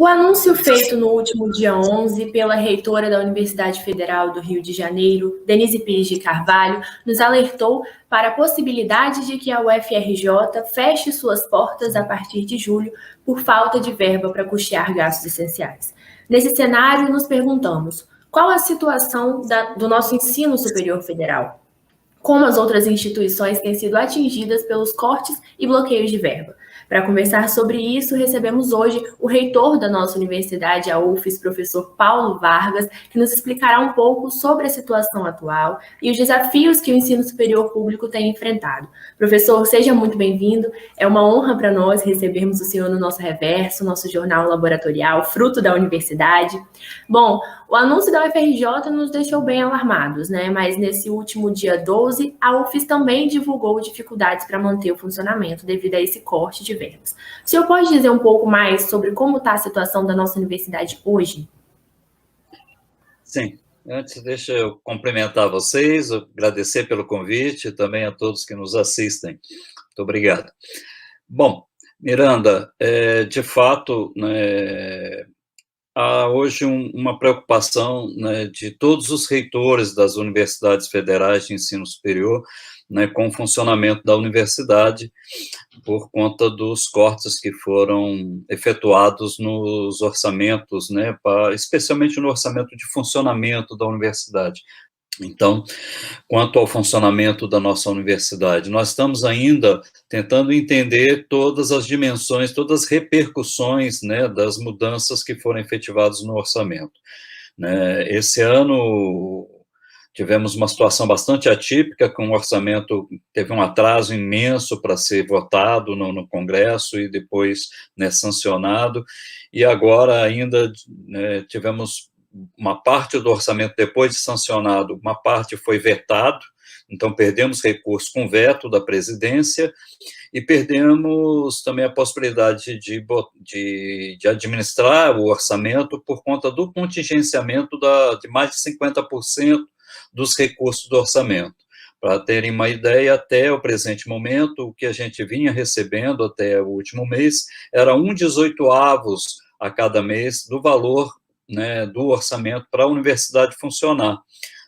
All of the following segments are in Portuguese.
O anúncio feito no último dia 11 pela reitora da Universidade Federal do Rio de Janeiro, Denise Pires de Carvalho, nos alertou para a possibilidade de que a UFRJ feche suas portas a partir de julho por falta de verba para custear gastos essenciais. Nesse cenário, nos perguntamos: qual a situação do nosso ensino superior federal? Como as outras instituições têm sido atingidas pelos cortes e bloqueios de verba? Para conversar sobre isso, recebemos hoje o reitor da nossa universidade, a UFES, professor Paulo Vargas, que nos explicará um pouco sobre a situação atual e os desafios que o ensino superior público tem enfrentado. Professor, seja muito bem-vindo. É uma honra para nós recebermos o senhor no nosso Reverso, nosso jornal laboratorial, fruto da universidade. Bom, o anúncio da UFRJ nos deixou bem alarmados, né? Mas nesse último dia 12, a UFES também divulgou dificuldades para manter o funcionamento devido a esse corte de verbas. O senhor pode dizer um pouco mais sobre como está a situação da nossa universidade hoje? Sim. Antes, deixa eu cumprimentar vocês, agradecer pelo convite e também a todos que nos assistem. Muito obrigado. Bom, Miranda, de fato, né, há hoje uma preocupação, né, de todos os reitores das universidades federais de ensino superior, né, com o funcionamento da universidade, por conta dos cortes que foram efetuados nos orçamentos, né, especialmente no orçamento de funcionamento da universidade. Então, quanto ao funcionamento da nossa universidade, nós estamos ainda tentando entender todas as dimensões, todas as repercussões, né, das mudanças que foram efetivadas no orçamento, né. Esse ano tivemos uma situação bastante atípica, com o orçamento teve um atraso imenso para ser votado no Congresso e depois, né, sancionado, e agora ainda, né, tivemos uma parte do orçamento, depois de sancionado, uma parte foi vetado, então perdemos recursos com veto da presidência, e perdemos também a possibilidade de administrar o orçamento por conta do contingenciamento de mais de 50% dos recursos do orçamento. Para terem uma ideia, até o presente momento, o que a gente vinha recebendo até o último mês era 1/18 a cada mês do valor, né, do orçamento para a universidade funcionar,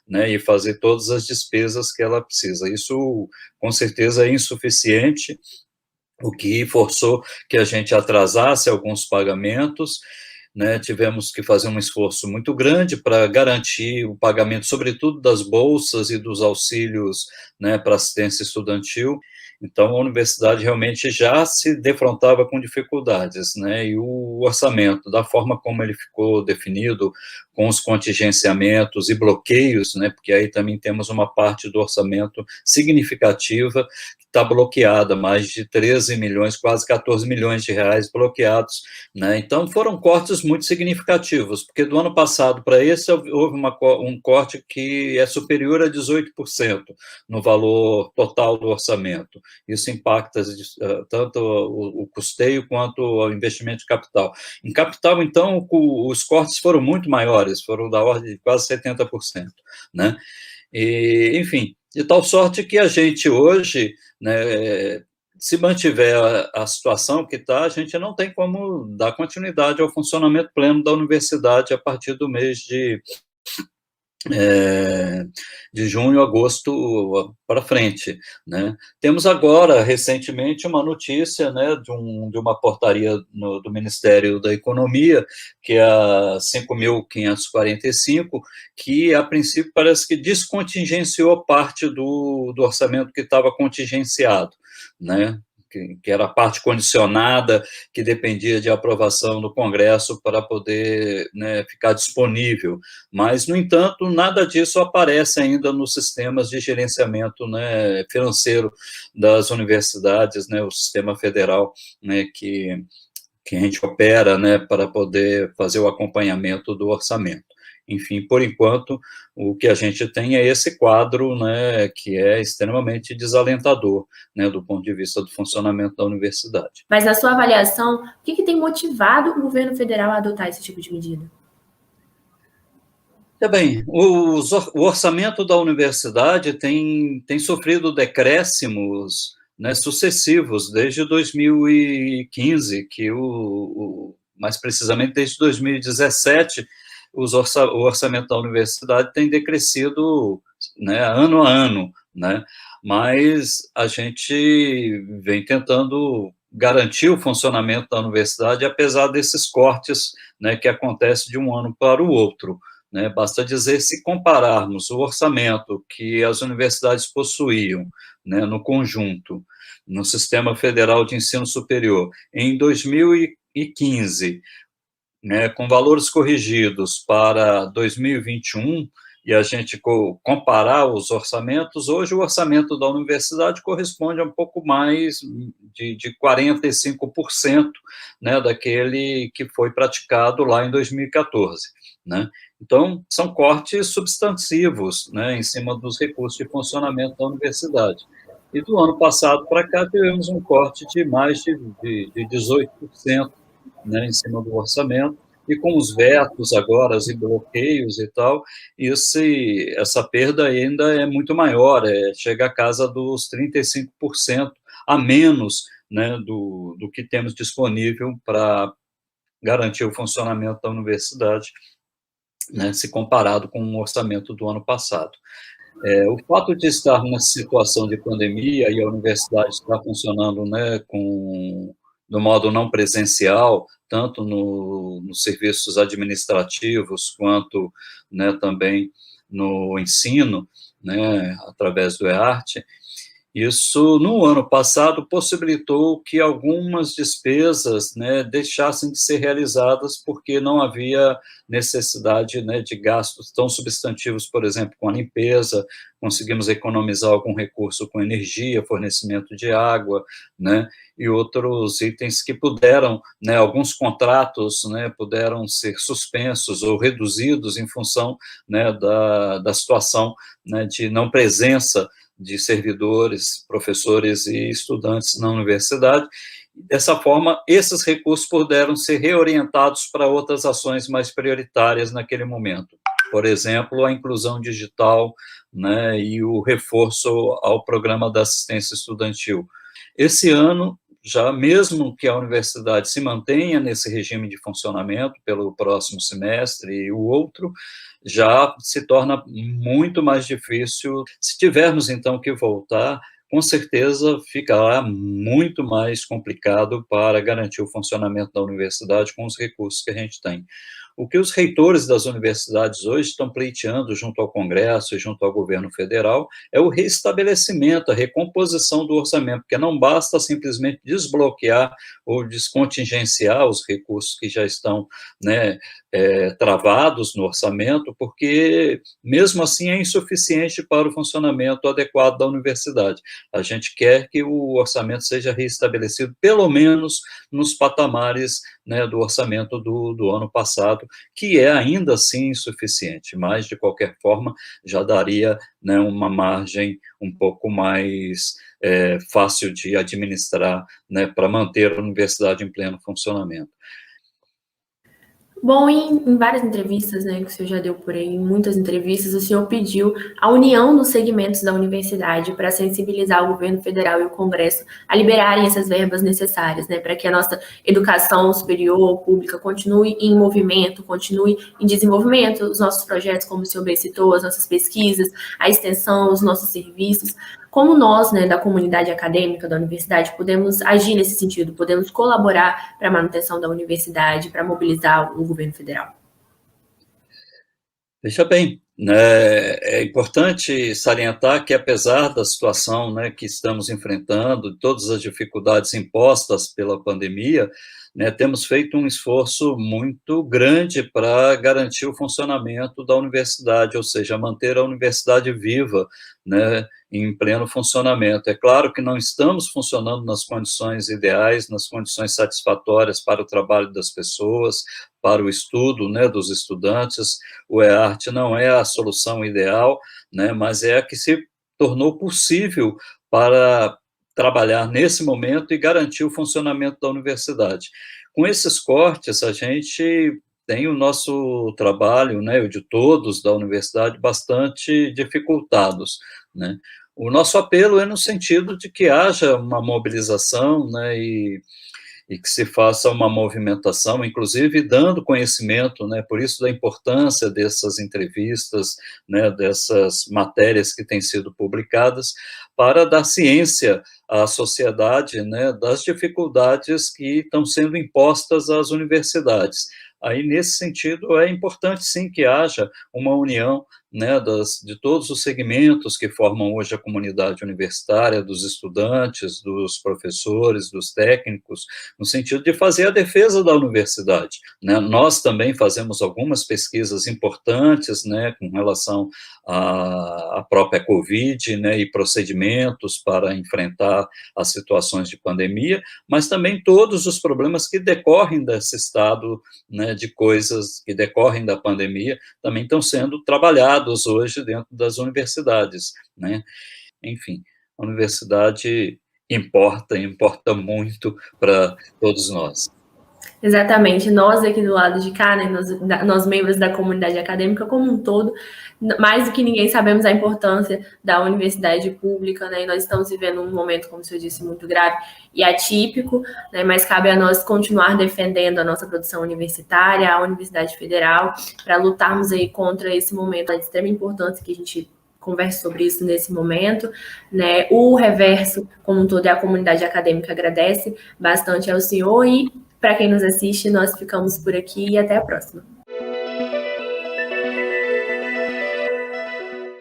né, e fazer todas as despesas que ela precisa. Isso, com certeza, é insuficiente, o que forçou que a gente atrasasse alguns pagamentos, né. Tivemos que fazer um esforço muito grande para garantir o pagamento, sobretudo das bolsas e dos auxílios, né, para assistência estudantil. Então, a universidade realmente já se defrontava com dificuldades, né, e o orçamento, da forma como ele ficou definido, com os contingenciamentos e bloqueios, né, porque aí também temos uma parte do orçamento significativa que está bloqueada, mais de 13 milhões, quase 14 milhões de reais bloqueados, né. Então, foram cortes muito significativos, porque do ano passado para esse houve um corte que é superior a 18% no valor total do orçamento. Isso impacta tanto o custeio quanto o investimento de capital. Em capital, então, os cortes foram muito maiores, foram da ordem de quase 70%, né? E, enfim, de tal sorte que a gente hoje, né, se mantiver a situação que está, a gente não tem como dar continuidade ao funcionamento pleno da universidade a partir do mês de junho, agosto para frente, né. Temos agora, recentemente, uma notícia, né, de uma portaria do Ministério da Economia, que é a 5.545, que, a princípio, parece que descontingenciou parte do orçamento que estava contingenciado, né, que era a parte condicionada, que dependia de aprovação do Congresso para poder, né, ficar disponível. Mas, no entanto, nada disso aparece ainda nos sistemas de gerenciamento, né, financeiro das universidades, né, o sistema federal, né, que a gente opera, né, para poder fazer o acompanhamento do orçamento. Enfim, por enquanto, o que a gente tem é esse quadro, né, que é extremamente desalentador, né, do ponto de vista do funcionamento da universidade. Mas, na sua avaliação, o que tem motivado o governo federal a adotar esse tipo de medida? Bem, o orçamento da universidade tem sofrido decréscimos, né, sucessivos, desde 2015, que mais precisamente desde 2017, o orçamento da universidade tem decrescido, né, ano a ano, né, mas a gente vem tentando garantir o funcionamento da universidade, apesar desses cortes, né, que acontecem de um ano para o outro, né. Basta dizer, se compararmos o orçamento que as universidades possuíam, né, no conjunto, no Sistema Federal de Ensino Superior, em 2015, né, com valores corrigidos para 2021, e a gente comparar os orçamentos, hoje o orçamento da universidade corresponde a um pouco mais de 45%, né, daquele que foi praticado lá em 2014, né? Então, são cortes substantivos, né, em cima dos recursos de funcionamento da universidade. E do ano passado para cá, tivemos um corte de mais de 18%, né, em cima do orçamento, e com os vetos agora, os bloqueios e tal, essa perda ainda é muito maior, chega a casa dos 35% a menos, né, do que temos disponível para garantir o funcionamento da universidade, né, se comparado com o orçamento do ano passado. O fato de estar numa situação de pandemia e a universidade estar funcionando, né, do modo não presencial, tanto nos serviços administrativos, quanto, né, também no ensino, né, através do EART, isso, no ano passado, possibilitou que algumas despesas, né, deixassem de ser realizadas porque não havia necessidade, né, de gastos tão substantivos, por exemplo, com a limpeza, conseguimos economizar algum recurso com energia, fornecimento de água, né, e outros itens que puderam, né, alguns contratos, né, puderam ser suspensos ou reduzidos em função, né, da situação, né, de não presença de servidores, professores e estudantes na universidade. Dessa forma, esses recursos puderam ser reorientados para outras ações mais prioritárias naquele momento. Por exemplo, a inclusão digital, né, e o reforço ao programa da assistência estudantil. Esse ano, já mesmo que a universidade se mantenha nesse regime de funcionamento pelo próximo semestre e o outro, já se torna muito mais difícil. Se tivermos, então, que voltar, com certeza ficará muito mais complicado para garantir o funcionamento da universidade com os recursos que a gente tem. O que os reitores das universidades hoje estão pleiteando junto ao Congresso e junto ao governo federal é o restabelecimento, a recomposição do orçamento, porque não basta simplesmente desbloquear ou descontingenciar os recursos que já estão, né, travados no orçamento, porque mesmo assim é insuficiente para o funcionamento adequado da universidade. A gente quer que o orçamento seja restabelecido, pelo menos nos patamares, né, do orçamento do ano passado, que é ainda assim insuficiente, mas, de qualquer forma, já daria, né, uma margem um pouco mais fácil de administrar, né, para manter a universidade em pleno funcionamento. Bom, em várias entrevistas, né, que o senhor já deu por aí, em muitas entrevistas, o senhor pediu a união dos segmentos da universidade para sensibilizar o governo federal e o Congresso a liberarem essas verbas necessárias, né, para que a nossa educação superior, pública, continue em movimento, continue em desenvolvimento, os nossos projetos, como o senhor bem citou, as nossas pesquisas, a extensão, os nossos serviços. Como nós, né, da comunidade acadêmica da universidade, podemos agir nesse sentido, podemos colaborar para a manutenção da universidade, para mobilizar o governo federal? Veja bem, né, é importante salientar que, apesar da situação, né, que estamos enfrentando, todas as dificuldades impostas pela pandemia, né, temos feito um esforço muito grande para garantir o funcionamento da universidade, ou seja, manter a universidade viva, né, em pleno funcionamento. É claro que não estamos funcionando nas condições ideais, nas condições satisfatórias para o trabalho das pessoas, para o estudo, né, dos estudantes. O EART não é a solução ideal, né, mas é a que se tornou possível para trabalhar nesse momento e garantir o funcionamento da universidade. Com esses cortes, a gente tem o nosso trabalho, né, o de todos da universidade, bastante dificultados, né. O nosso apelo é no sentido de que haja uma mobilização, né, e que se faça uma movimentação, inclusive dando conhecimento, né, por isso da importância dessas entrevistas, né, dessas matérias que têm sido publicadas, para dar ciência à sociedade, né, das dificuldades que estão sendo impostas às universidades. Aí, nesse sentido, é importante, sim, que haja uma união, né, de todos os segmentos que formam hoje a comunidade universitária, dos estudantes, dos professores, dos técnicos, no sentido de fazer a defesa da universidade, né? Nós também fazemos algumas pesquisas importantes, né, com relação à própria Covid, né, e procedimentos para enfrentar as situações de pandemia, mas também todos os problemas que decorrem desse estado, né, de coisas que decorrem da pandemia, também estão sendo trabalhados hoje dentro das universidades, né? Enfim, a universidade importa muito para todos nós. Exatamente, nós aqui do lado de cá, né, nós membros da comunidade acadêmica como um todo, mais do que ninguém sabemos a importância da universidade pública, né, e nós estamos vivendo um momento, como o senhor disse, muito grave e atípico, né, mas cabe a nós continuar defendendo a nossa produção universitária, a Universidade Federal, para lutarmos aí contra esse momento de extrema importância que a gente conversa sobre isso nesse momento, né, o Reverso, como um todo, e a comunidade acadêmica agradece bastante ao senhor e para quem nos assiste, nós ficamos por aqui e até a próxima.